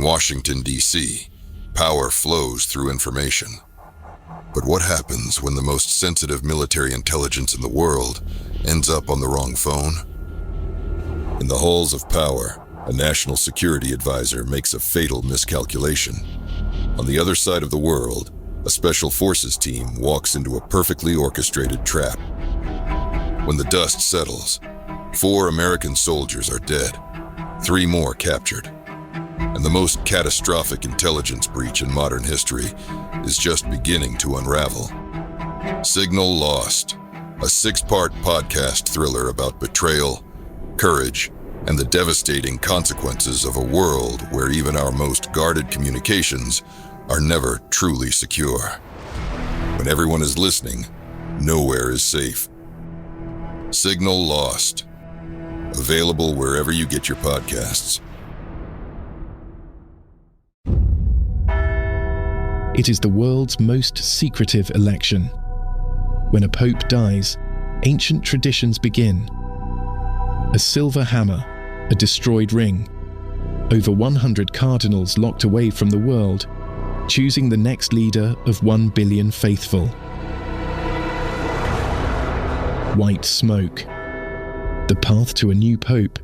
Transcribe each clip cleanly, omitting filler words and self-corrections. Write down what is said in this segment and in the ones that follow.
Washington, D.C., power flows through information. But what happens when the most sensitive military intelligence in the world ends up on the wrong phone? In the halls of power, a national security advisor makes a fatal miscalculation. On the other side of the world, a special forces team walks into a perfectly orchestrated trap. When the dust settles, 4 American soldiers are dead, 3 more captured. And the most catastrophic intelligence breach in modern history is just beginning to unravel. Signal Lost, a 6-part podcast thriller about betrayal, courage, and the devastating consequences of a world where even our most guarded communications are never truly secure. When everyone is listening, nowhere is safe. Signal Lost. Available wherever you get your podcasts. It is the world's most secretive election. When a pope dies, ancient traditions begin. A silver hammer, a destroyed ring, over 100 cardinals locked away from the world, choosing the next leader of 1 billion faithful. White Smoke. The path to a new pope,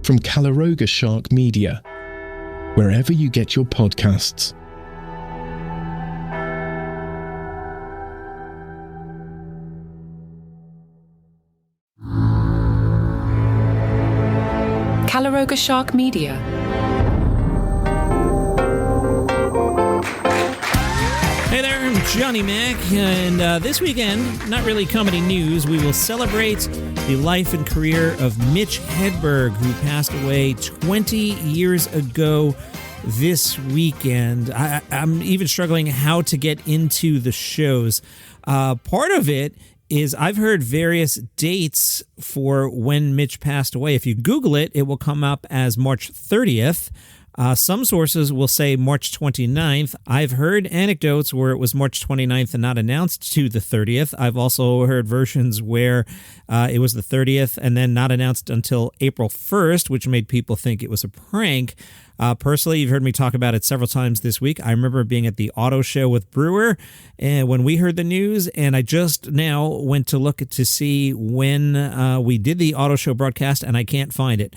from Calaroga Shark Media, wherever you get your podcasts. Calaroga Shark Media. Hey there, I'm Johnny Mac, and this weekend, not really comedy news, we will celebrate the life and career of Mitch Hedberg, who passed away 20 years ago this weekend. I'm even struggling how to get into the shows. Part of it is I've heard various dates for when Mitch passed away. If you Google it, it will come up as March 30th. Some sources will say March 29th. I've heard anecdotes where it was March 29th and not announced to the 30th. I've also heard versions where it was the 30th and then not announced until April 1st, which made people think it was a prank. Personally, you've heard me talk about it several times this week. I remember being at the auto show with Brewer and when we heard the news, and I just now went to look to see when we did the auto show broadcast, and I can't find it.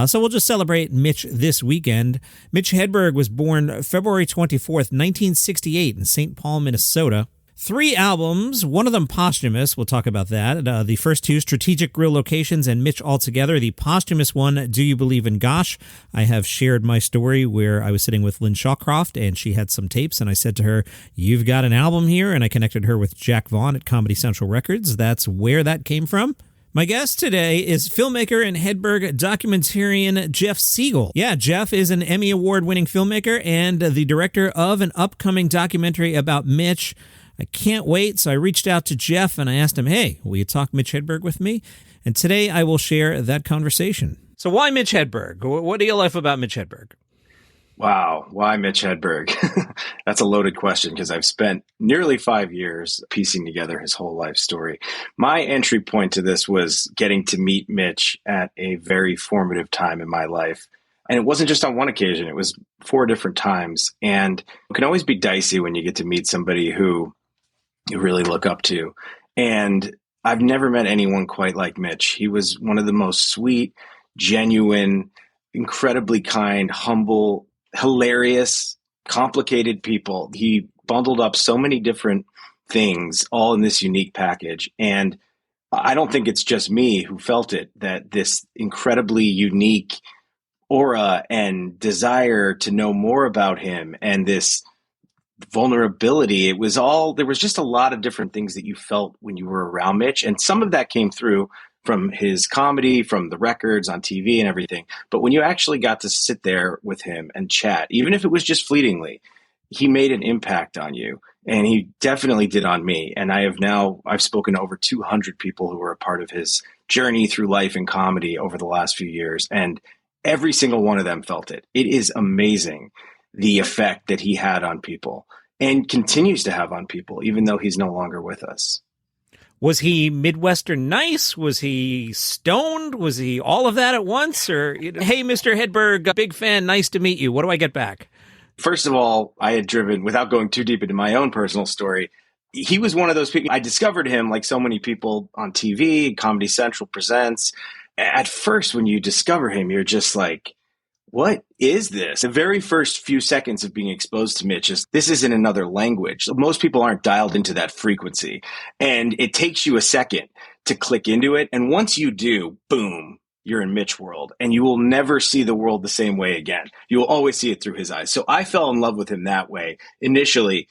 So we'll just celebrate Mitch this weekend. Mitch Hedberg was born February 24th, 1968 in St. Paul, Minnesota. 3 albums, one of them posthumous. We'll talk about that. The first 2, Strategic Grill Locations and Mitch Altogether. The posthumous one, Do You Believe in Gosh? I have shared my story where I was sitting with Lynn Shawcroft and she had some tapes and I said to her, you've got an album here, and I connected her with Jack Vaughn at Comedy Central Records. That's where that came from. My guest today is filmmaker and Hedberg documentarian Jeff Siegel. Yeah, Jeff is an Emmy Award-winning filmmaker and the director of an upcoming documentary about Mitch. I can't wait, so I reached out to Jeff and I asked him, hey, will you talk Mitch Hedberg with me? And today I will share that conversation. So why Mitch Hedberg? What do you love about Mitch Hedberg? Wow, why Mitch Hedberg? That's a loaded question because I've spent nearly 5 years piecing together his whole life story. My entry point to this was getting to meet Mitch at a very formative time in my life. And it wasn't just on one occasion, it was 4 different times. And it can always be dicey when you get to meet somebody who you really look up to. And I've never met anyone quite like Mitch. He was one of the most sweet, genuine, incredibly kind, humble, hilarious, complicated people. He bundled up so many different things all in this unique package. And I don't think it's just me who felt it, that this incredibly unique aura and desire to know more about him and this vulnerability, there was just a lot of different things that you felt when you were around Mitch. And some of that came through from his comedy, from the records on TV and everything. But when you actually got to sit there with him and chat, even if it was just fleetingly, he made an impact on you. And he definitely did on me. And I've spoken to over 200 people who were a part of his journey through life and comedy over the last few years. And every single one of them felt it. It is amazing the effect that he had on people and continues to have on people, even though he's no longer with us. Was he Midwestern nice? Was he stoned? Was he all of that at once? Or, hey, Mr. Hedberg, big fan, nice to meet you. What do I get back? First of all, I had driven, without going too deep into my own personal story, he was one of those people. I discovered him like so many people on TV, Comedy Central presents. At first, when you discover him, you're just like, what is this? The very first few seconds of being exposed to Mitch is, this is in another language. Most people aren't dialed into that frequency. And it takes you a second to click into it. And once you do, boom, you're in Mitch world, and you will never see the world the same way again. You will always see it through his eyes. So I fell in love with him that way initially,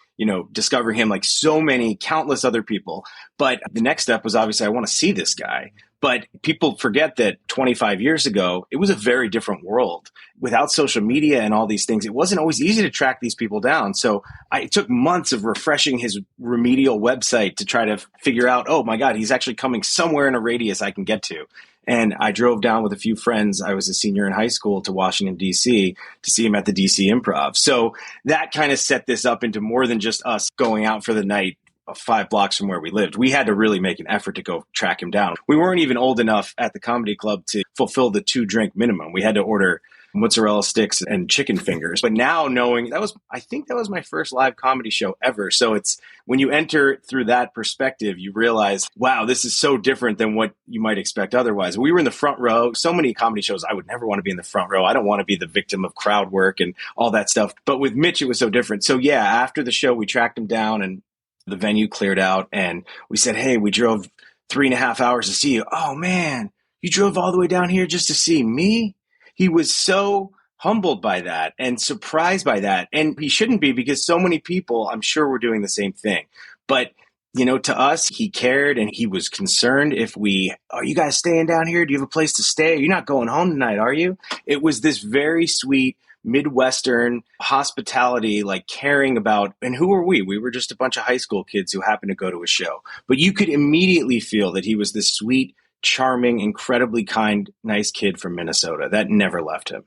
discovering him like so many countless other people. But the next step was obviously, I want to see this guy. But people forget that 25 years ago, it was a very different world. Without social media and all these things, it wasn't always easy to track these people down. So it took months of refreshing his remedial website to try to figure out, oh my God, he's actually coming somewhere in a radius I can get to. And I drove down with a few friends. I was a senior in high school to Washington, D.C. to see him at the D.C. Improv. So that kind of set this up into more than just us going out for the night 5 blocks from where we lived. We had to really make an effort to go track him down. We weren't even old enough at the comedy club to fulfill the 2-drink minimum. We had to order mozzarella sticks and chicken fingers. But now knowing I think that was my first live comedy show ever. So it's when you enter through that perspective, you realize, wow, this is so different than what you might expect otherwise. We were in the front row. So many comedy shows, I would never want to be in the front row. I don't want to be the victim of crowd work and all that stuff. But with Mitch, it was so different. So yeah, after the show, we tracked him down and the venue cleared out and we said, hey, we drove 3.5 hours to see you. Oh man, you drove all the way down here just to see me? He was so humbled by that and surprised by that. And he shouldn't be, because so many people, I'm sure, were doing the same thing. But, to us, he cared and he was concerned are you guys staying down here? Do you have a place to stay? You're not going home tonight, are you? It was this very sweet Midwestern hospitality, like caring about, and who were we? We were just a bunch of high school kids who happened to go to a show. But you could immediately feel that he was this sweet, charming, incredibly kind, nice kid from Minnesota. That never left him.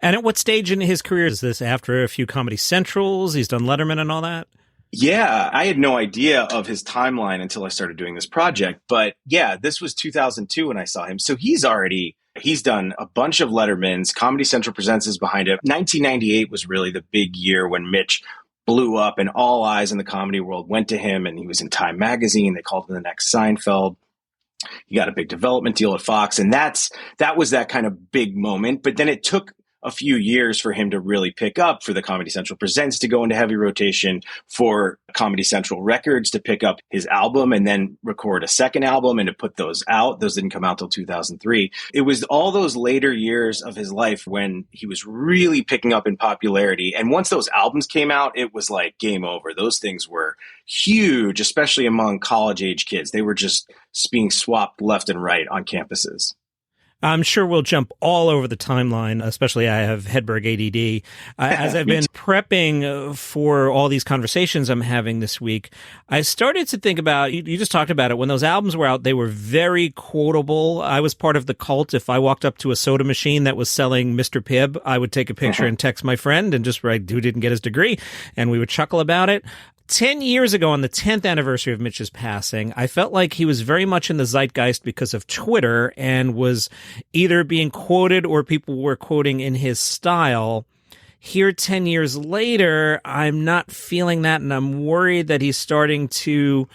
And at what stage in his career is this? After a few Comedy Centrals, he's done Letterman and all that? Yeah, I had no idea of his timeline until I started doing this project. But yeah, this was 2002 when I saw him. So he's done a bunch of Lettermans. Comedy Central Presents is behind it. 1998 was really the big year when Mitch blew up and all eyes in the comedy world went to him, and he was in Time Magazine. They called him the next Seinfeld. He got a big development deal at Fox, and that was that kind of big moment. But then it took a few years for him to really pick up, for the Comedy Central Presents to go into heavy rotation, for Comedy Central Records to pick up his album and then record a second album and to put those out. Those didn't come out till 2003. It was all those later years of his life when he was really picking up in popularity. And once those albums came out, it was like game over. Those things were huge, especially among college age kids. They were just being swapped left and right on campuses. I'm sure we'll jump all over the timeline, especially I have Hedberg ADD. As I've been prepping for all these conversations I'm having this week, I started to think about, you just talked about it, when those albums were out, they were very quotable. I was part of the cult. If I walked up to a soda machine that was selling Mr. Pibb, I would take a picture and text my friend and just write, who didn't get his degree, and we would chuckle about it. 10 years ago, on the 10th anniversary of Mitch's passing, I felt like he was very much in the zeitgeist because of Twitter and was either being quoted or people were quoting in his style. Here, 10 years later, I'm not feeling that, and I'm worried that he's starting to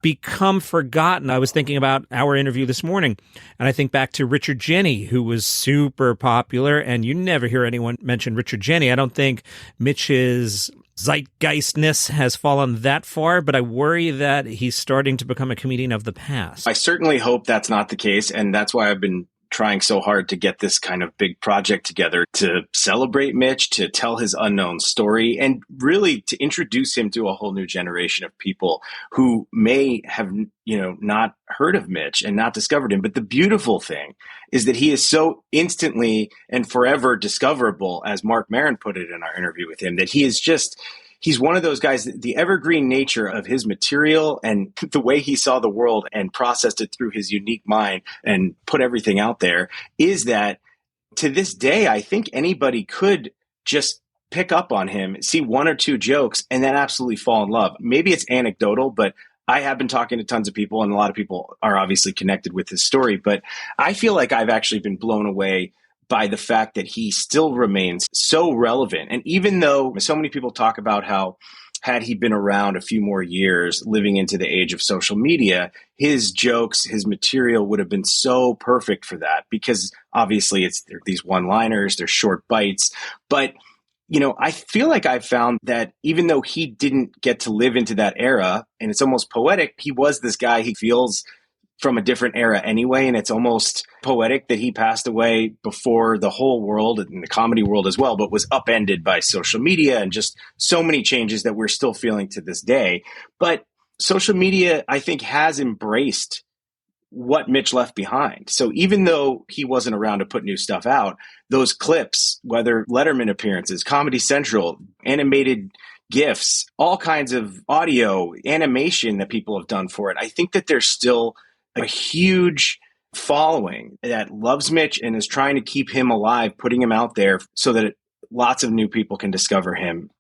become forgotten. I was thinking about our interview this morning, and I think back to Richard Jeni, who was super popular, and you never hear anyone mention Richard Jeni. I don't think Mitch's zeitgeistness has fallen that far, but I worry that he's starting to become a comedian of the past. I certainly hope that's not the case, and that's why I've been trying so hard to get this kind of big project together to celebrate Mitch, to tell his unknown story, and really to introduce him to a whole new generation of people who may have, not heard of Mitch and not discovered him. But the beautiful thing is that he is so instantly and forever discoverable, as Mark Maron put it in our interview with him, that he's one of those guys, the evergreen nature of his material and the way he saw the world and processed it through his unique mind and put everything out there, is that to this day, I think anybody could just pick up on him, see one or two jokes, and then absolutely fall in love. Maybe it's anecdotal, but I have been talking to tons of people, and a lot of people are obviously connected with his story. But I feel like I've actually been blown away by the fact that he still remains so relevant. And even though so many people talk about how had he been around a few more years living into the age of social media, his jokes, his material would have been so perfect for that, because obviously they're these one-liners, they're short bites. But, I feel like I've found that even though he didn't get to live into that era, and it's almost poetic, he was this guy he feels from a different era anyway. And it's almost poetic that he passed away before the whole world and the comedy world as well, but was upended by social media and just so many changes that we're still feeling to this day. But social media, I think, has embraced what Mitch left behind. So even though he wasn't around to put new stuff out, those clips, whether Letterman appearances, Comedy Central, animated GIFs, all kinds of audio, animation that people have done for it, I think that there's still a huge following that loves Mitch and is trying to keep him alive, putting him out there so that lots of new people can discover him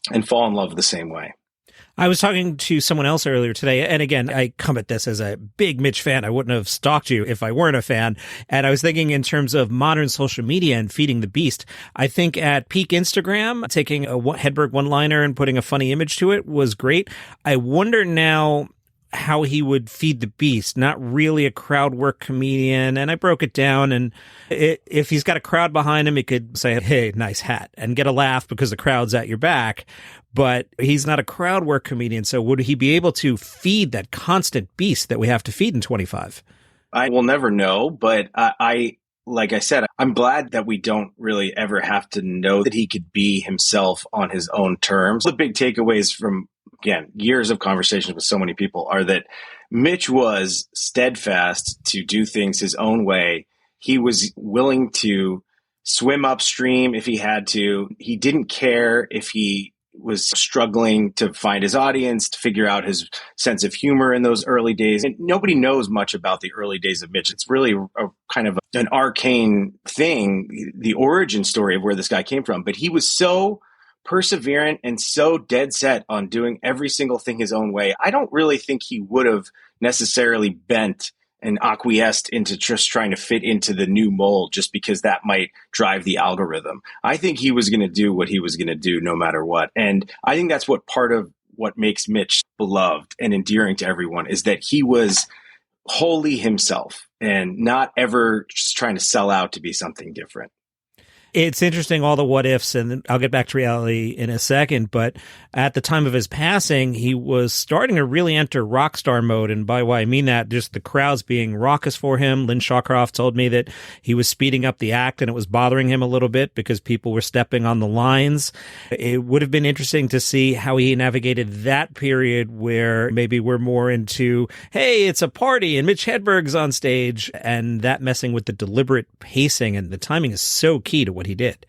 and fall in love the same way. I was talking to someone else earlier today, and again, I come at this as a big Mitch fan. I wouldn't have stalked you if I weren't a fan. And I was thinking in terms of modern social media and feeding the beast. I think at peak Instagram, taking a Hedberg one-liner and putting a funny image to it was great. I wonder now how he would feed the beast, not really a crowd work comedian. And I broke it down, and if he's got a crowd behind him, he could say, hey, nice hat, and get a laugh because the crowd's at your back. But he's not a crowd work comedian. So would he be able to feed that constant beast that we have to feed in 25? I will never know, but like I said, I'm glad that we don't really ever have to know that he could be himself on his own terms. The big takeaways from, again, years of conversations with so many people are that Mitch was steadfast to do things his own way. He was willing to swim upstream if he had to. He didn't care if he was struggling to find his audience, to figure out his sense of humor in those early days. And nobody knows much about the early days of Mitch. It's really a kind of an arcane thing, the origin story of where this guy came from. But he was so perseverant and so dead set on doing every single thing his own way. I don't really think he would have necessarily bent and acquiesced into just trying to fit into the new mold just because that might drive the algorithm. I think he was going to do what he was going to do no matter what. And I think that's what part of what makes Mitch beloved and endearing to everyone is that he was wholly himself and not ever just trying to sell out to be something different. It's interesting, all the what ifs, and I'll get back to reality in a second, but at the time of his passing, he was starting to really enter rock star mode. And by what I mean that, just the crowds being raucous for him. Lynn Shawcroft told me that he was speeding up the act and it was bothering him a little bit because people were stepping on the lines. It would have been interesting to see how he navigated that period where maybe we're more into, hey, it's a party and Mitch Hedberg's on stage, and that messing with the deliberate pacing, and the timing is so key to what he did.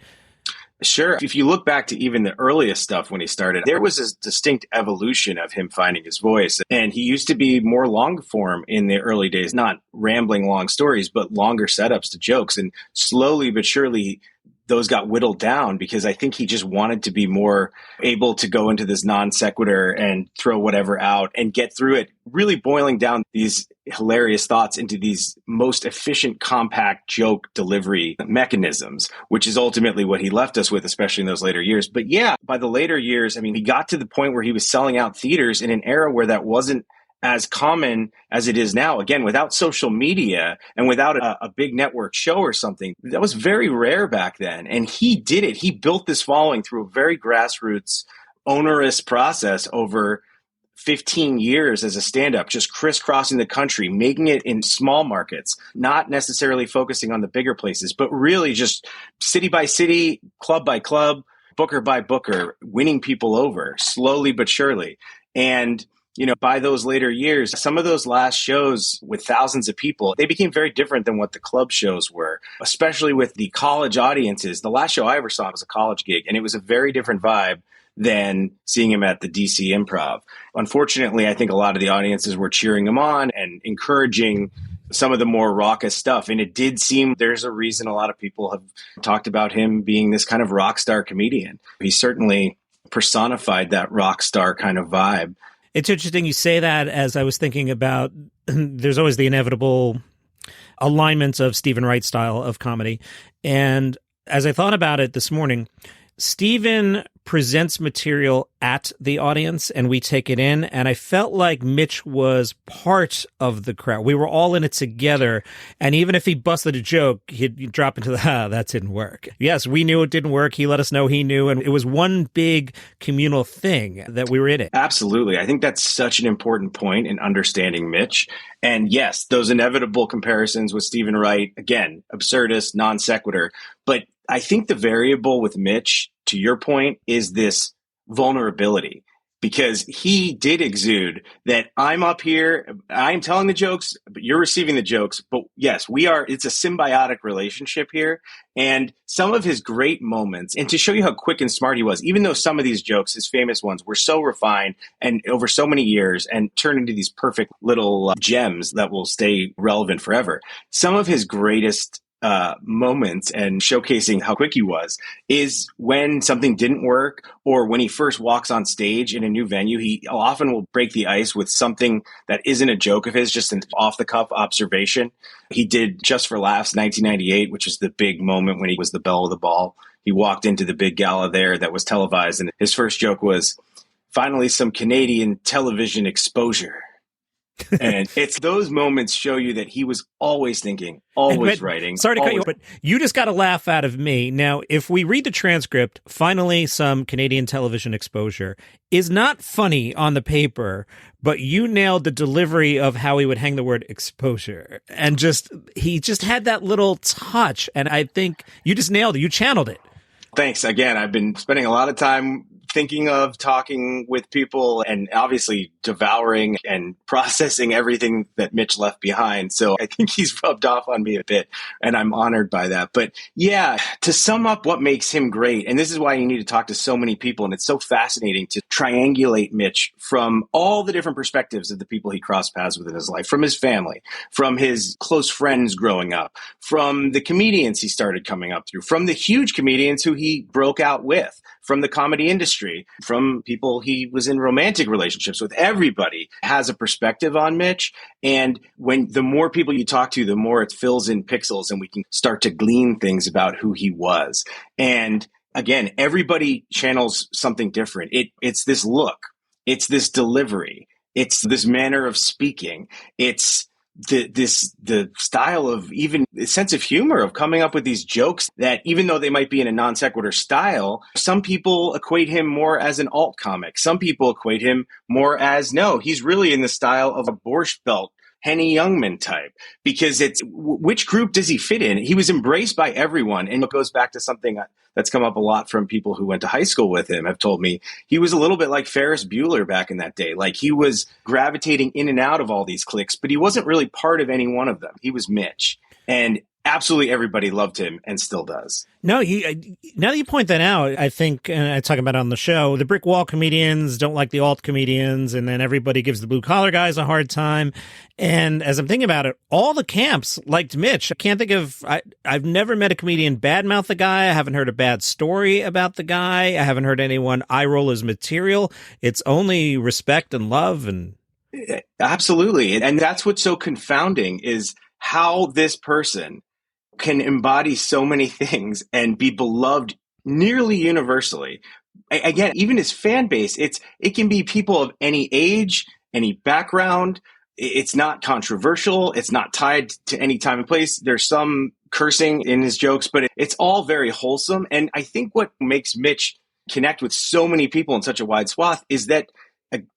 Sure. If you look back to even the earliest stuff when he started, there was a distinct evolution of him finding his voice. And he used to be more long form in the early days, not rambling long stories, but longer setups to jokes. And slowly but surely, those got whittled down because I think he just wanted to be more able to go into this non sequitur and throw whatever out and get through it, really boiling down these hilarious thoughts into these most efficient, compact joke delivery mechanisms, which is ultimately what he left us with, especially in those later years. But yeah, by the later years, I mean, he got to the point where he was selling out theaters in an era where that wasn't as common as it is now. Again, without social media and without a big network show or something, that was very rare back then. And he did it. He built this following through a very grassroots, onerous process over 15 years as a stand-up, just crisscrossing the country, making it in small markets, not necessarily focusing on the bigger places, but really just city by city, club by club, booker by booker, winning people over slowly but surely. And by those later years, some of those last shows with thousands of people, they became very different than what the club shows were, especially with the college audiences. The last show I ever saw was a college gig, and it was a very different vibe than seeing him at the DC Improv. Unfortunately, I think a lot of the audiences were cheering him on and encouraging some of the more raucous stuff. And it did seem there's a reason a lot of people have talked about him being this kind of rock star comedian. He certainly personified that rock star kind of vibe. It's interesting you say that, as I was thinking about, there's always the inevitable alignment of Stephen Wright's style of comedy. And as I thought about it this morning, Stephen presents material at the audience and we take it in. And I felt like Mitch was part of the crowd. We were all in it together. And even if he busted a joke, he'd drop into that didn't work. Yes, we knew it didn't work. He let us know he knew. And it was one big communal thing that we were in it. Absolutely. I think that's such an important point in understanding Mitch. And yes, those inevitable comparisons with Stephen Wright, again, absurdist, non sequitur. But I think the variable with Mitch, to your point, is this vulnerability, because he did exude that I'm up here, I'm telling the jokes, but you're receiving the jokes. But yes, it's a symbiotic relationship here. And some of his great moments, and to show you how quick and smart he was, even though some of these jokes, his famous ones, were so refined and over so many years and turn into these perfect little gems that will stay relevant forever. Some of his greatest moments and showcasing how quick he was is when something didn't work, or when he first walks on stage in a new venue. He often will break the ice with something that isn't a joke of his, just an off the cuff observation. He did Just for Laughs 1998, which is the big moment when he was the belle of the ball. He walked into the big gala there that was televised, and his first joke was, "Finally, some Canadian television exposure." And it's those moments show you that he was always thinking, always writing. Sorry to cut you, but you just got a laugh out of me. Now, if we read the transcript, finally some Canadian television exposure is not funny on the paper, but you nailed the delivery of how he would hang the word exposure. And he just had that little touch. And I think you just nailed it. You channeled it. Thanks. Again, I've been spending a lot of time thinking of talking with people and obviously devouring and processing everything that Mitch left behind. So I think he's rubbed off on me a bit, and I'm honored by that. But yeah, to sum up what makes him great, and this is why you need to talk to so many people, and it's so fascinating to triangulate Mitch from all the different perspectives of the people he crossed paths with in his life, from his family, from his close friends growing up, from the comedians he started coming up through, from the huge comedians who he broke out with, from the comedy industry, from people he was in romantic relationships with. Everybody has a perspective on Mitch. And when the more people you talk to, the more it fills in pixels and we can start to glean things about who he was. And again, everybody channels something different. It's this look, it's this delivery, it's this manner of speaking, it's the style of, even the sense of humor of coming up with these jokes that, even though they might be in a non sequitur style, some people equate him more as an alt comic. Some people equate him more as, no, he's really in the style of a Borscht Belt, Henny Youngman type, because it's which group does he fit in? He was embraced by everyone. And it goes back to something that's come up a lot from people who went to high school with him, have told me he was a little bit like Ferris Bueller back in that day. Like, he was gravitating in and out of all these cliques, but he wasn't really part of any one of them. He was Mitch. And absolutely everybody loved him and still does. No, now that you point that out, I think, and I talk about it on the show, the brick wall comedians don't like the alt comedians, and then everybody gives the blue collar guys a hard time. And as I'm thinking about it, all the camps liked Mitch. I can't think of, I've never met a comedian badmouth the guy. I haven't heard a bad story about the guy. I haven't heard anyone eye roll his material. It's only respect and love. And absolutely. And that's what's so confounding, is how this person can embody so many things and be beloved nearly universally. Again, even his fan base, it can be people of any age, any background. It's not controversial. It's not tied to any time and place. There's some cursing in his jokes, but it's all very wholesome. And I think what makes Mitch connect with so many people in such a wide swath is that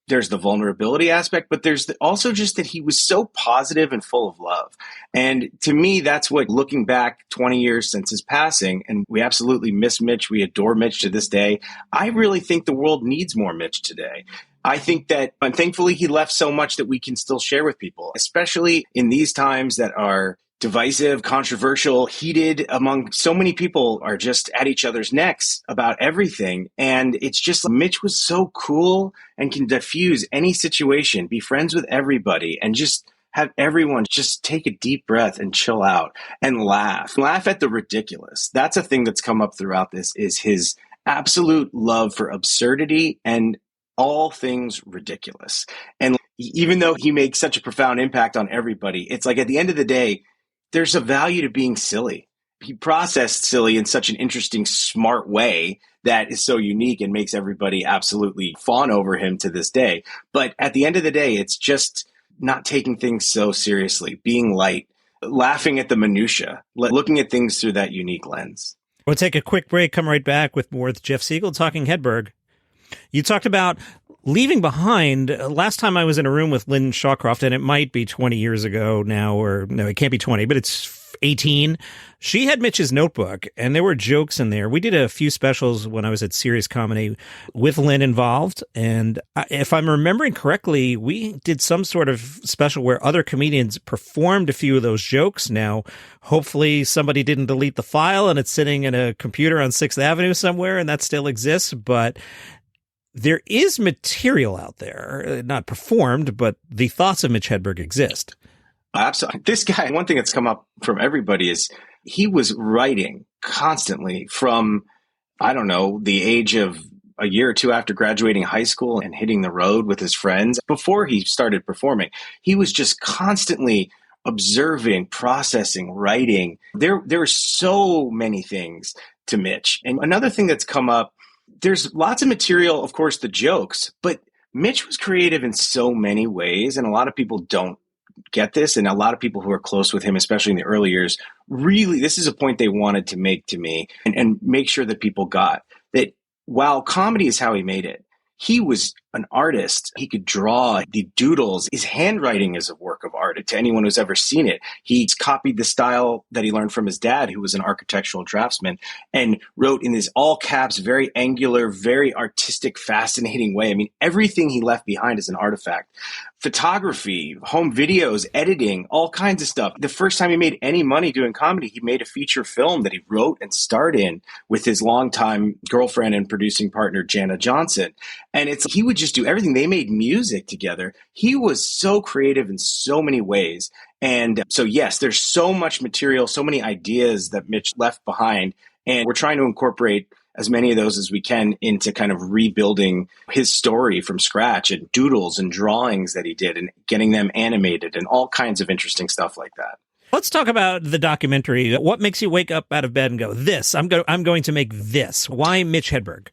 there's the vulnerability aspect, but there's also just that he was so positive and full of love. And to me, that's what, looking back 20 years since his passing, and we absolutely miss Mitch, we adore Mitch to this day, I really think the world needs more Mitch today. I think that, and thankfully, he left so much that we can still share with people, especially in these times that are divisive, controversial, heated, among so many people are just at each other's necks about everything. And it's just, Mitch was so cool and can diffuse any situation, be friends with everybody, and just have everyone just take a deep breath and chill out and laugh at the ridiculous. That's a thing that's come up throughout this, is his absolute love for absurdity and all things ridiculous. And even though he makes such a profound impact on everybody, it's like, at the end of the day, there's a value to being silly. He processed silly in such an interesting, smart way that is so unique and makes everybody absolutely fawn over him to this day. But at the end of the day, it's just not taking things so seriously, being light, laughing at the minutia, looking at things through that unique lens. We'll take a quick break, come right back with more with Jeff Siegel talking Hedberg. You talked about leaving behind. Last time I was in a room with Lynn Shawcroft, and it might be 20 years ago now, or no, it can't be 20, but it's 18. She had Mitch's notebook, and there were jokes in there. We did a few specials when I was at Serious Comedy with Lynn involved, and if I'm remembering correctly, we did some sort of special where other comedians performed a few of those jokes. Now, hopefully somebody didn't delete the file and it's sitting in a computer on 6th Avenue somewhere, and that still exists, but there is material out there, not performed, but the thoughts of Mitch Hedberg exist. Absolutely. This guy, one thing that's come up from everybody is he was writing constantly from, I don't know, the age of a year or two after graduating high school and hitting the road with his friends. Before he started performing, he was just constantly observing, processing, writing. There are so many things to Mitch. And another thing that's come up, there's lots of material, of course, the jokes, but Mitch was creative in so many ways, and a lot of people don't get this. And a lot of people who are close with him, especially in the early years, really, this is a point they wanted to make to me and make sure that people got that while comedy is how he made it, he was an artist. He could draw the doodles. His handwriting is a work of art to anyone who's ever seen it. He's copied the style that he learned from his dad, who was an architectural draftsman, and wrote in this all caps, very angular, very artistic, fascinating way. I mean, everything he left behind is an artifact. Photography, home videos, editing, all kinds of stuff. The first time he made any money doing comedy, he made a feature film that he wrote and starred in with his longtime girlfriend and producing partner, Jana Johnson. And he would just do everything. They made music together. He was so creative in so many ways. And so, yes, there's so much material, so many ideas that Mitch left behind. And we're trying to incorporate as many of those as we can into kind of rebuilding his story from scratch, and doodles and drawings that he did and getting them animated and all kinds of interesting stuff like that. Let's talk about the documentary. What makes you wake up out of bed and go, I'm going to make this? Why Mitch Hedberg?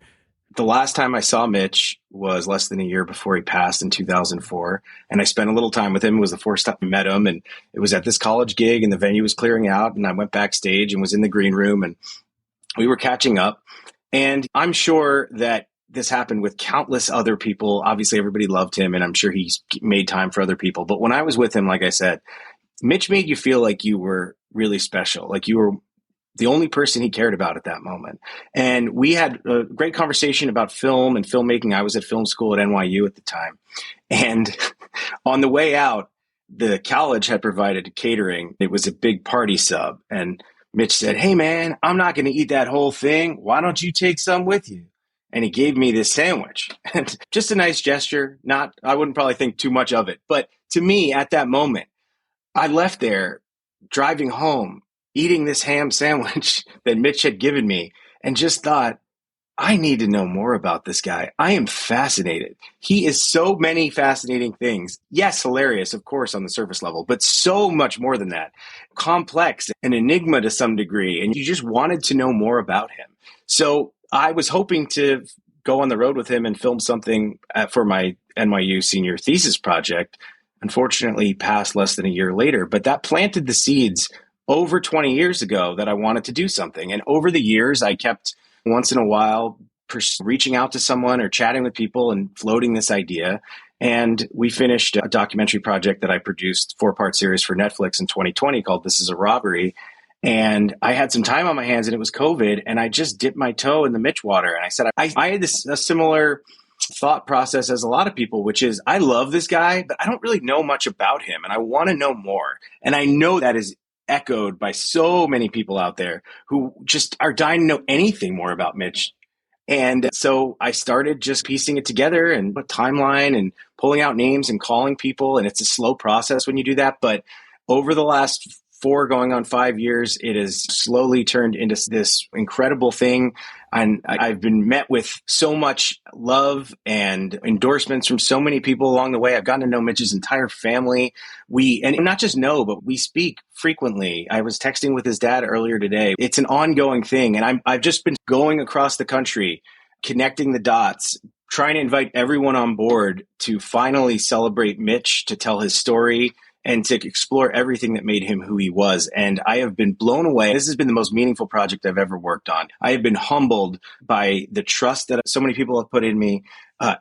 The last time I saw Mitch was less than a year before he passed in 2004. And I spent a little time with him. It was the first time I met him. And it was at this college gig, and the venue was clearing out. And I went backstage and was in the green room, and we were catching up. And I'm sure that this happened with countless other people. Obviously, everybody loved him, and I'm sure he's made time for other people. But when I was with him, like I said, Mitch made you feel like you were really special, like you were the only person he cared about at that moment. And we had a great conversation about film and filmmaking. I was at film school at NYU at the time. And on the way out, the college had provided catering. It was a big party sub. And Mitch said, "Hey, man, I'm not going to eat that whole thing. Why don't you take some with you?" And he gave me this sandwich. And just a nice gesture. I wouldn't probably think too much of it. But to me, at that moment, I left there driving home, eating this ham sandwich that Mitch had given me, and just thought, I need to know more about this guy. I am fascinated. He is so many fascinating things. Yes, hilarious, of course, on the surface level, but so much more than that. Complex, an enigma to some degree, and you just wanted to know more about him. So I was hoping to go on the road with him and film something for my NYU senior thesis project. Unfortunately, he passed less than a year later, but that planted the seeds over 20 years ago that I wanted to do something. And over the years, I kept once in a while reaching out to someone or chatting with people and floating this idea. And we finished a documentary project that I produced, 4-part series for Netflix in 2020 called This Is a Robbery. And I had some time on my hands, and it was COVID, and I just dipped my toe in the Mitch water. And I said, I had a similar thought process as a lot of people, which is I love this guy, but I don't really know much about him, and I want to know more. And I know that is echoed by so many people out there who just are dying to know anything more about Mitch. And so I started just piecing it together and a timeline and pulling out names and calling people. And it's a slow process when you do that. But over the last 4 going on 5 years, it has slowly turned into this incredible thing. And I've been met with so much love and endorsements from so many people along the way. I've gotten to know Mitch's entire family. And not just know, but we speak frequently. I was texting with his dad earlier today. It's an ongoing thing. And I've just been going across the country, connecting the dots, trying to invite everyone on board to finally celebrate Mitch, to tell his story, and to explore everything that made him who he was. And I have been blown away. This has been the most meaningful project I've ever worked on. I have been humbled by the trust that so many people have put in me,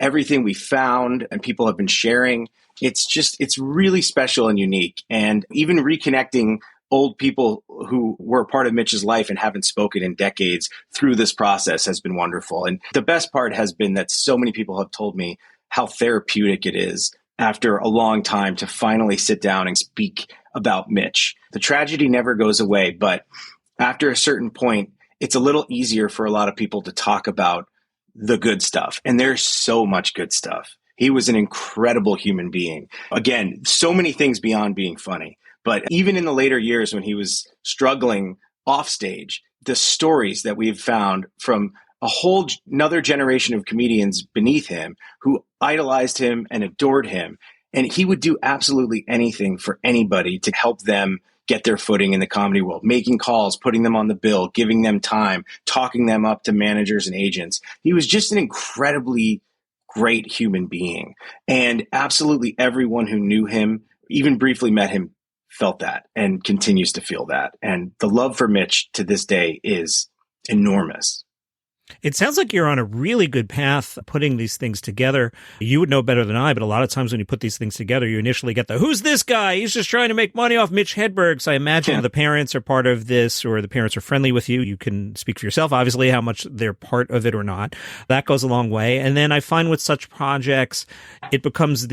everything we found and people have been sharing. It's really special and unique. And even reconnecting old people who were part of Mitch's life and haven't spoken in decades through this process has been wonderful. And the best part has been that so many people have told me how therapeutic it is after a long time to finally sit down and speak about Mitch. The tragedy never goes away, but after a certain point, it's a little easier for a lot of people to talk about the good stuff. And there's so much good stuff. He was an incredible human being. Again, so many things beyond being funny. But even in the later years when he was struggling off stage, the stories that we've found from a whole another generation of comedians beneath him who idolized him and adored him. And he would do absolutely anything for anybody to help them get their footing in the comedy world, making calls, putting them on the bill, giving them time, talking them up to managers and agents. He was just an incredibly great human being. And absolutely everyone who knew him, even briefly met him, felt that and continues to feel that. And the love for Mitch to this day is enormous. It sounds like you're on a really good path putting these things together. You would know better than I, but a lot of times when you put these things together, you initially get who's this guy? He's just trying to make money off Mitch Hedberg. So I imagine the parents are part of this, or the parents are friendly with you. You can speak for yourself, obviously, how much they're part of it or not. That goes a long way. And then I find with such projects, it becomes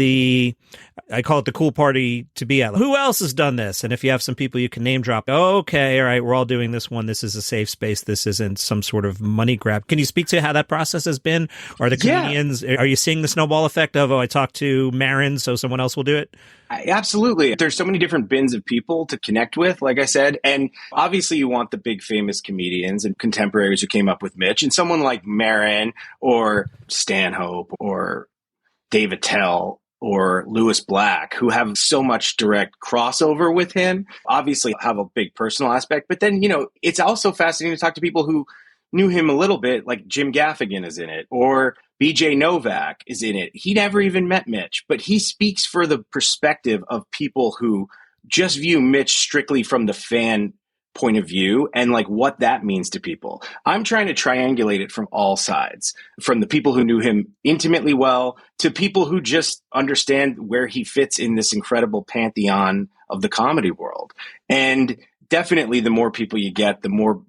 I call it the cool party to be at. Who else has done this? And if you have some people you can name drop, okay, all right, we're all doing this one. This is a safe space. This isn't some sort of money grab. Can you speak to how that process has been? Are the comedians, are you seeing the snowball effect of, I talked to Marin, so someone else will do it? Absolutely. There's so many different bins of people to connect with, like I said. And obviously you want the big famous comedians and contemporaries who came up with Mitch, and someone like Marin or Stanhope or Dave Attell or Lewis Black, who have so much direct crossover with him, obviously have a big personal aspect. But then, it's also fascinating to talk to people who knew him a little bit, like Jim Gaffigan is in it, or BJ Novak is in it. He never even met Mitch, but he speaks for the perspective of people who just view Mitch strictly from the fan point of view and like what that means to people. I'm trying to triangulate it from all sides, from the people who knew him intimately well to people who just understand where he fits in this incredible pantheon of the comedy world. And definitely the more people you get, the more,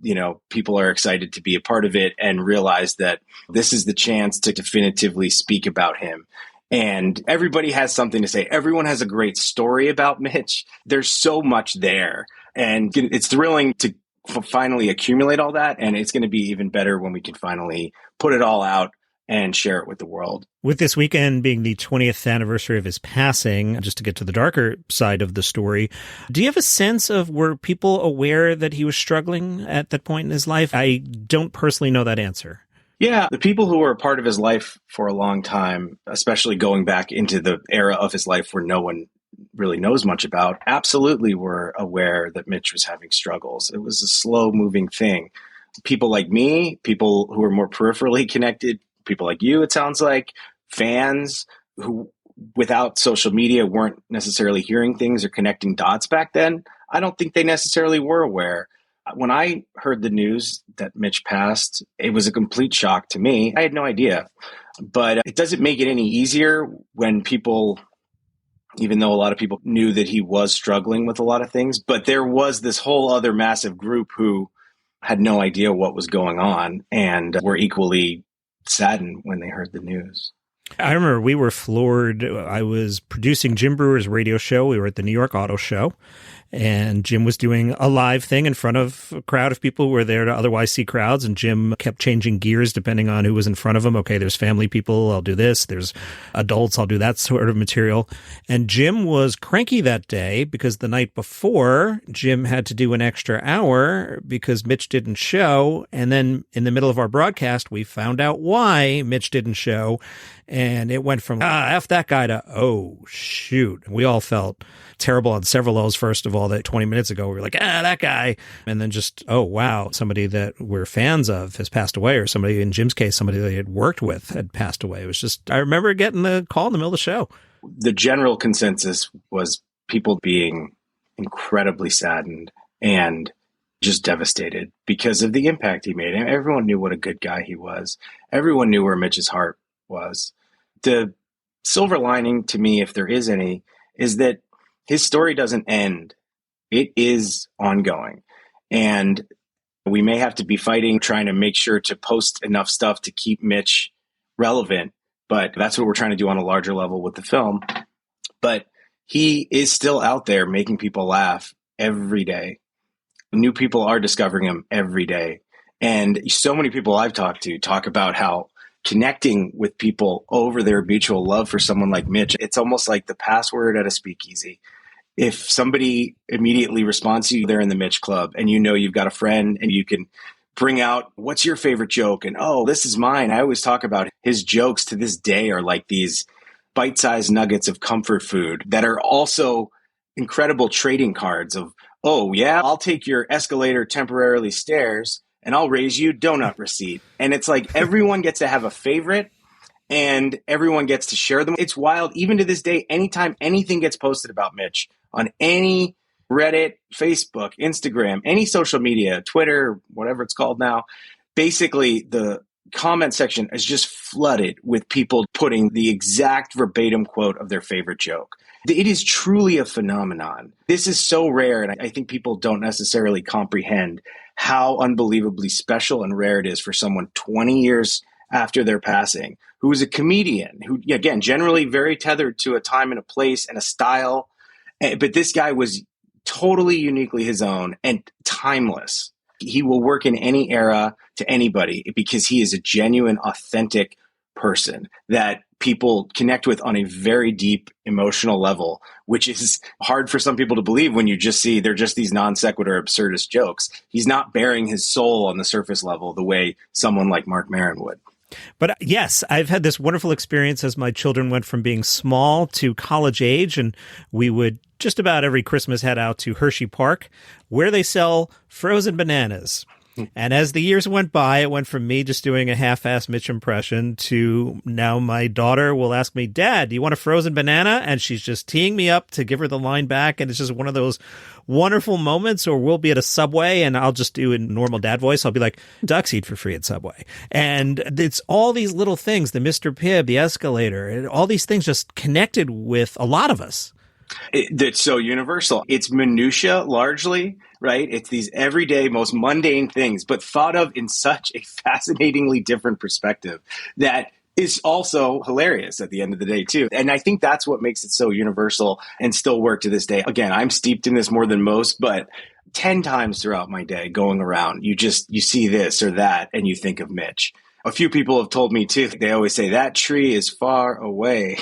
people are excited to be a part of it and realize that this is the chance to definitively speak about him. And everybody has something to say. Everyone has a great story about Mitch. There's so much there. And it's thrilling to finally accumulate all that. And it's going to be even better when we can finally put it all out and share it with the world. With this weekend being the 20th anniversary of his passing, just to get to the darker side of the story, do you have a sense of, were people aware that he was struggling at that point in his life? I don't personally know that answer. Yeah, the people who were a part of his life for a long time, especially going back into the era of his life where no one really knows much about, absolutely were aware that Mitch was having struggles. It was a slow moving thing. People like me, people who are more peripherally connected, people like you, it sounds like, fans who without social media weren't necessarily hearing things or connecting dots back then, I don't think they necessarily were aware. When I heard the news that Mitch passed, it was a complete shock to me. I had no idea. But it doesn't make it any easier when people, even though a lot of people knew that he was struggling with a lot of things, but there was this whole other massive group who had no idea what was going on and were equally saddened when they heard the news. I remember we were floored. I was producing Jim Brewer's radio show. We were at the New York Auto Show. and Jim was doing a live thing in front of a crowd of people who were there to otherwise see crowds, and Jim kept changing gears depending on who was in front of him. Okay, there's family people, I'll do this. There's adults, I'll do that sort of material. And Jim was cranky that day because the night before, Jim had to do an extra hour because Mitch didn't show. And then in the middle of our broadcast, we found out why Mitch didn't show. And it went from, F that guy to, oh, shoot. We all felt terrible on several levels. First of all, that 20 minutes ago, we were like, that guy. And then just, oh, wow, somebody that we're fans of has passed away, or somebody, in Jim's case, somebody that he had worked with had passed away. It was just, I remember getting the call in the middle of the show. The general consensus was people being incredibly saddened and just devastated because of the impact he made. And everyone knew what a good guy he was. Everyone knew where Mitch's heart was. The silver lining to me, if there is any, is that his story doesn't end. It is ongoing. And we may have to be fighting, trying to make sure to post enough stuff to keep Mitch relevant. But that's what we're trying to do on a larger level with the film. But he is still out there making people laugh every day. New people are discovering him every day. And so many people I've talked to talk about how connecting with people over their mutual love for someone like Mitch, it's almost like the password at a speakeasy. If somebody immediately responds to you, they're in the Mitch Club, and you know you've got a friend and you can bring out, what's your favorite joke? And, oh, this is mine. I always talk about his jokes to this day are like these bite-sized nuggets of comfort food that are also incredible trading cards of, oh, yeah, I'll take your escalator temporarily stairs and I'll raise you donut receipt. And it's like everyone gets to have a favorite and everyone gets to share them. It's wild. Even to this day, anytime anything gets posted about Mitch on any Reddit, Facebook, Instagram, any social media, Twitter, whatever it's called now, basically the comment section is just flooded with people putting the exact verbatim quote of their favorite joke. It is truly a phenomenon. This is so rare, and I think people don't necessarily comprehend how unbelievably special and rare it is for someone 20 years after their passing, who is a comedian, who, again, generally very tethered to a time and a place and a style. But this guy was totally uniquely his own and timeless. He will work in any era to anybody because he is a genuine, authentic person that people connect with on a very deep emotional level, which is hard for some people to believe when you just see they're just these non sequitur absurdist jokes. He's not bearing his soul on the surface level the way someone like Marc Maron would. But yes, I've had this wonderful experience as my children went from being small to college age, and we would just about every Christmas head out to Hershey Park, where they sell frozen bananas. And as the years went by, it went from me just doing a half-assed Mitch impression to now my daughter will ask me, Dad, do you want a frozen banana? And she's just teeing me up to give her the line back. And it's just one of those wonderful moments. Or we'll be at a Subway and I'll just do a normal dad voice. I'll be like, ducks eat for free at Subway. And it's all these little things, the Mr. Pibb, the escalator, and all these things just connected with a lot of us. That's so universal. It's minutia largely, right? It's these everyday, most mundane things, but thought of in such a fascinatingly different perspective that is also hilarious at the end of the day, too. And I think that's what makes it so universal and still work to this day. Again, I'm steeped in this more than most, but 10 times throughout my day going around, you see this or that and you think of Mitch. A few people have told me, too, they always say that tree is far away.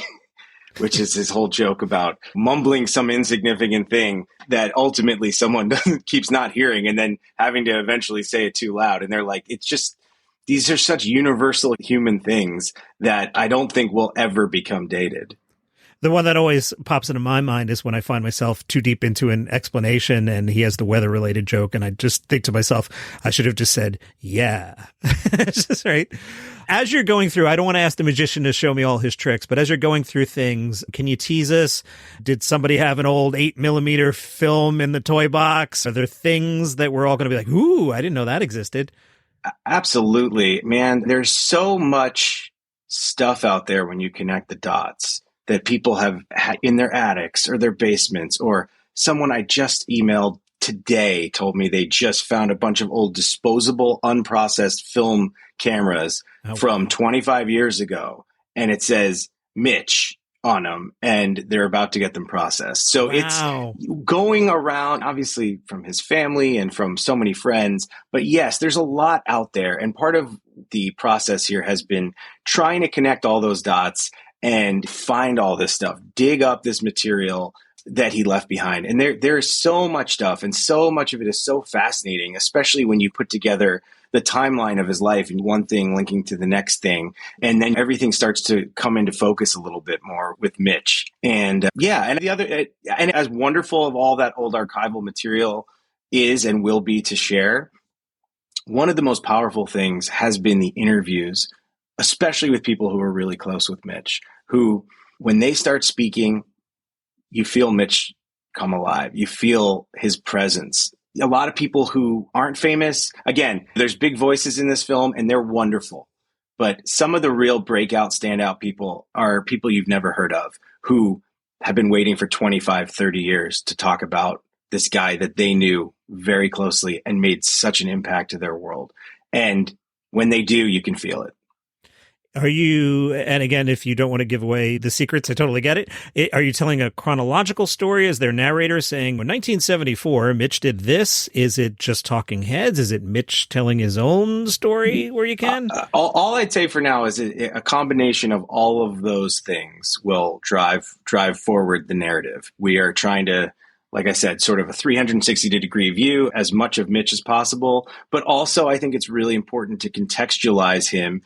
Which is his whole joke about mumbling some insignificant thing that ultimately someone keeps not hearing and then having to eventually say it too loud. And they're like, it's just, these are such universal human things that I don't think will ever become dated. The one that always pops into my mind is when I find myself too deep into an explanation and he has the weather-related joke, and I just think to myself, I should have just said, yeah. It's just right. As you're going through, I don't want to ask the magician to show me all his tricks, but as you're going through things, can you tease us? Did somebody have an old 8mm film in the toy box? Are there things that we're all going to be like, ooh, I didn't know that existed? Absolutely, man. There's so much stuff out there when you connect the dots that people have had in their attics or their basements, or someone I just emailed today told me they just found a bunch of old disposable, unprocessed film cameras from 25 years ago. And it says, Mitch, on them, and they're about to get them processed. So Wow. it's going around, obviously, from his family and from so many friends. But yes, there's a lot out there. And part of the process here has been trying to connect all those dots and find all this stuff, dig up this material that he left behind. And there is so much stuff, and so much of it is so fascinating, especially when you put together the timeline of his life and one thing linking to the next thing. And then everything starts to come into focus a little bit more with Mitch. And and the other, and as wonderful of all that old archival material is and will be to share, one of the most powerful things has been the interviews, especially with people who are really close with Mitch, who, when they start speaking, you feel Mitch come alive. You feel his presence. A lot of people who aren't famous, again, there's big voices in this film and they're wonderful. But some of the real breakout, standout people are people you've never heard of, who have been waiting for 25, 30 years to talk about this guy that they knew very closely and made such an impact to their world. And when they do, you can feel it. Are you, and again, if you don't want to give away the secrets, I totally get it. Are you telling a chronological story? Is there narrator saying, in 1974, Mitch did this? Is it just talking heads? Is it Mitch telling his own story where you can? All I'd say for now is a combination of all of those things will drive forward the narrative. We are trying to, like I said, sort of a 360-degree view, as much of Mitch as possible. But also, I think it's really important to contextualize him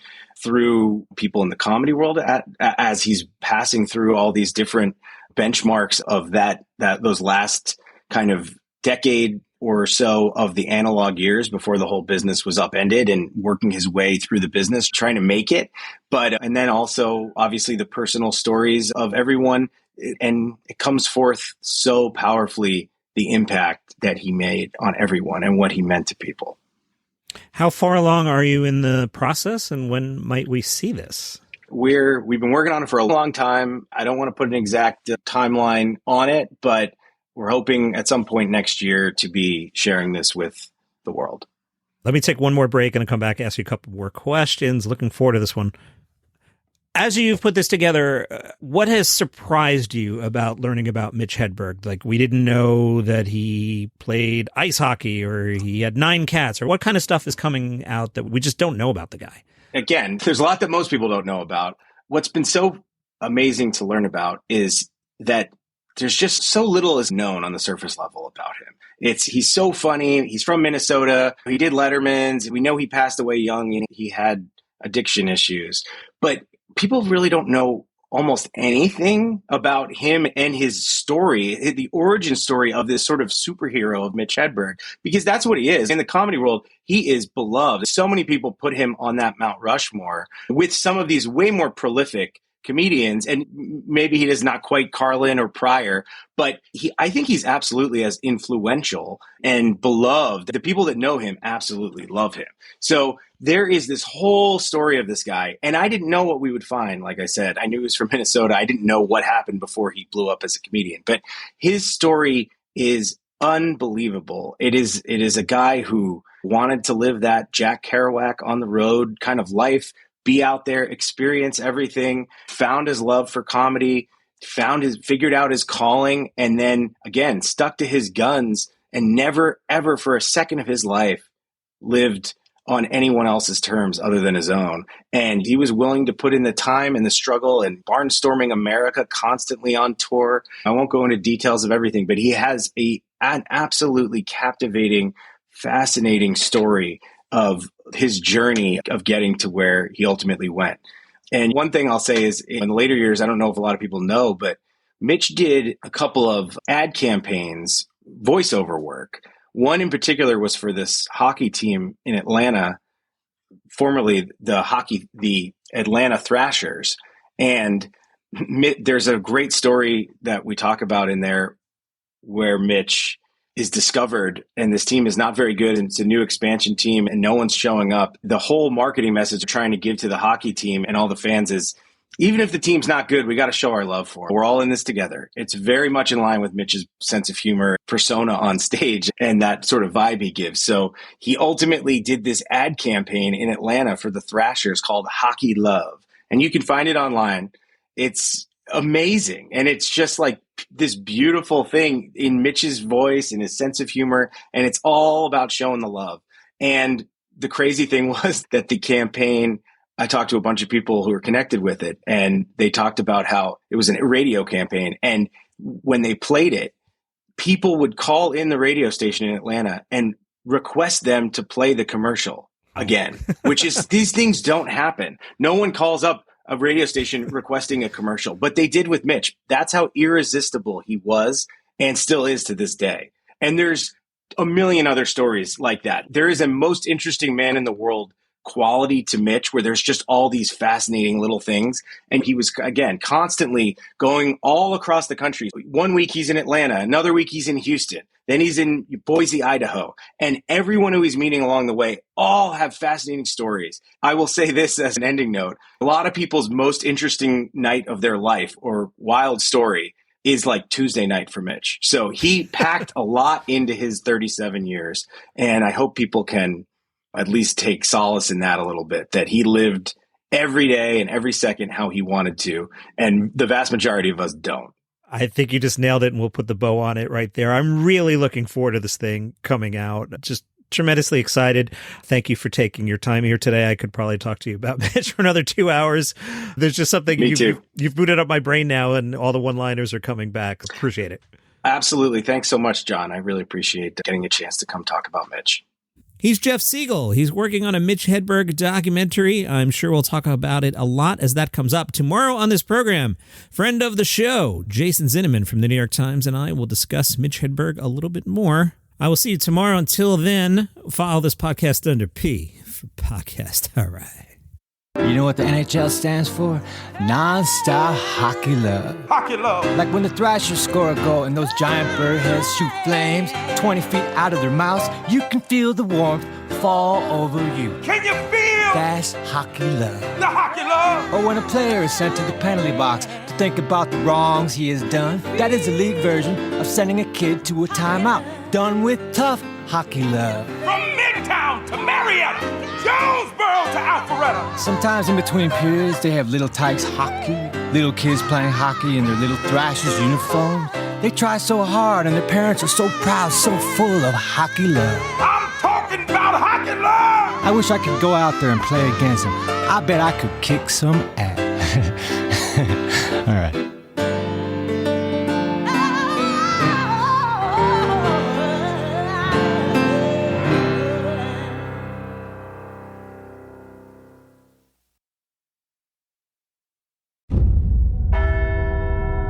through people in the comedy world as he's passing through all these different benchmarks of those last kind of decade or so of the analog years before the whole business was upended, and working his way through the business, trying to make it. And then also, obviously, the personal stories of everyone. And it comes forth so powerfully, the impact that he made on everyone and what he meant to people. How far along are you in the process, and when might we see this? We've been working on it for a long time. I don't want to put an exact timeline on it, but we're hoping at some point next year to be sharing this with the world. Let me take one more break and I'll come back and ask you a couple more questions. Looking forward to this one. As you've put this together, what has surprised you about learning about Mitch Hedberg? Like, we didn't know that he played ice hockey or he had 9 cats, or what kind of stuff is coming out that we just don't know about the guy? Again, there's a lot that most people don't know about. What's been so amazing to learn about is that there's just so little is known on the surface level about him. He's so funny. He's from Minnesota. He did Letterman's. We know he passed away young and he had addiction issues, but people really don't know almost anything about him and his story, the origin story of this sort of superhero of Mitch Hedberg, because that's what he is. In the comedy world, he is beloved. So many people put him on that Mount Rushmore with some of these way more prolific comedians, and maybe he is not quite Carlin or Pryor, but I think he's absolutely as influential and beloved. The people that know him absolutely love him. So there is this whole story of this guy, and I didn't know what we would find. Like I said, I knew he was from Minnesota. I didn't know what happened before he blew up as a comedian, but his story is unbelievable. It is a guy who wanted to live that Jack Kerouac on the road kind of life, be out there, experience everything, found his love for comedy, figured out his calling, and then again, stuck to his guns and never, ever for a second of his life lived on anyone else's terms other than his own. And he was willing to put in the time and the struggle and barnstorming America, constantly on tour. I won't go into details of everything, but he has an absolutely captivating, fascinating story of his journey of getting to where he ultimately went. And one thing I'll say is, in the later years, I don't know if a lot of people know, but Mitch did a couple of ad campaigns, voiceover work. One in particular was for this hockey team in Atlanta, formerly the Atlanta Thrashers. And there's a great story that we talk about in there where Mitch is discovered and this team is not very good and it's a new expansion team and no one's showing up. The whole marketing message they're trying to give to the hockey team and all the fans is, even if the team's not good, we got to show our love for it. We're all in this together. It's very much in line with Mitch's sense of humor, persona on stage, and that sort of vibe he gives. So he ultimately did this ad campaign in Atlanta for the Thrashers called Hockey Love. And you can find it online. It's amazing. And it's just like this beautiful thing in Mitch's voice and his sense of humor. And it's all about showing the love. And the crazy thing was that the campaign, I talked to a bunch of people who were connected with it, and they talked about how it was a radio campaign. And when they played it, people would call in the radio station in Atlanta and request them to play the commercial again, which is, these things don't happen. No one calls up a radio station requesting a commercial, but they did with Mitch. That's how irresistible he was and still is to this day. And there's a million other stories like that. There is a most interesting man in the world quality to Mitch, where there's just all these fascinating little things. And he was, again, constantly going all across the country. One week he's in Atlanta, another week he's in Houston, then he's in Boise, Idaho. And everyone who he's meeting along the way all have fascinating stories. I will say this as an ending note. A lot of people's most interesting night of their life or wild story is like Tuesday night for Mitch. So he packed a lot into his 37 years. And I hope people can at least take solace in that a little bit, that he lived every day and every second how he wanted to. And the vast majority of us don't. I think you just nailed it, and we'll put the bow on it right there. I'm really looking forward to this thing coming out. Just tremendously excited. Thank you for taking your time here today. I could probably talk to you about Mitch for another 2 hours. There's just something you've booted up my brain now, and all the one-liners are coming back. Appreciate it. Absolutely. Thanks so much, John. I really appreciate getting a chance to come talk about Mitch. He's Jeff Siegel. He's working on a Mitch Hedberg documentary. I'm sure we'll talk about it a lot as that comes up. Tomorrow on this program, friend of the show, Jason Zinnemann from the New York Times, and I will discuss Mitch Hedberg a little bit more. I will see you tomorrow. Until then, follow this podcast under P for podcast. All right. You know what the NHL stands for? Non-stop hockey love. Hockey love. Like when the Thrashers score a goal and those giant bird heads shoot flames 20 feet out of their mouths, you can feel the warmth fall over you. Can you feel? That's hockey love. The hockey love. Or when a player is sent to the penalty box to think about the wrongs he has done. That is the league version of sending a kid to a timeout. Done with tough hockey love. From Midtown to Marietta, Jonesboro to Alpharetta. Sometimes in between periods, they have little Tykes hockey, little kids playing hockey in their little Thrashers uniforms. They try so hard and their parents are so proud, so full of hockey love. I'm talking about hockey love. I wish I could go out there and play against them. I bet I could kick some ass. All right.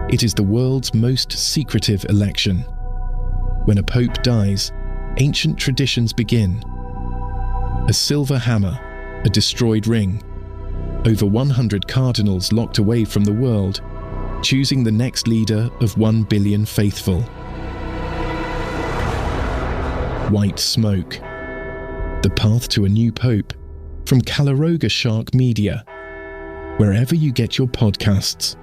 It is the world's most secretive election. When a pope dies, ancient traditions begin. A silver hammer, a destroyed ring, over 100 cardinals locked away from the world, choosing the next leader of 1 billion faithful. White Smoke. The path to a new pope, from Calaroga Shark Media, wherever you get your podcasts.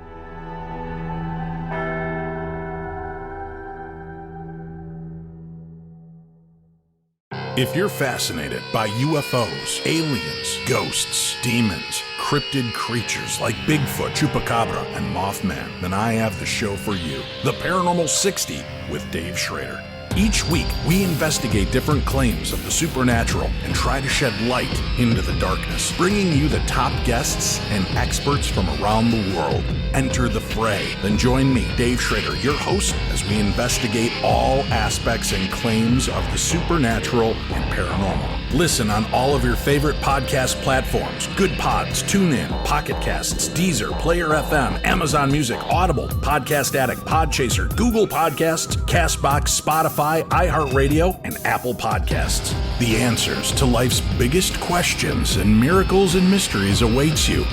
If you're fascinated by UFOs, aliens, ghosts, demons, cryptid creatures like Bigfoot, Chupacabra, and Mothman, then I have the show for you. The Paranormal 60 with Dave Schrader. Each week, we investigate different claims of the supernatural and try to shed light into the darkness, bringing you the top guests and experts from around the world. Enter the fray. Then join me, Dave Schrader, your host, as we investigate all aspects and claims of the supernatural and paranormal. Listen on all of your favorite podcast platforms: Good Pods, TuneIn, Pocket Casts, Deezer, Player FM, Amazon Music, Audible, Podcast Addict, Podchaser, Google Podcasts, CastBox, Spotify, iHeartRadio, and Apple Podcasts. The answers to life's biggest questions and miracles and mysteries awaits you.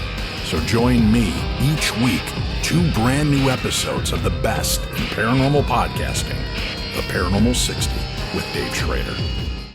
So join me each week, 2 brand new episodes of the best in paranormal podcasting, The Paranormal 60 with Dave Schrader.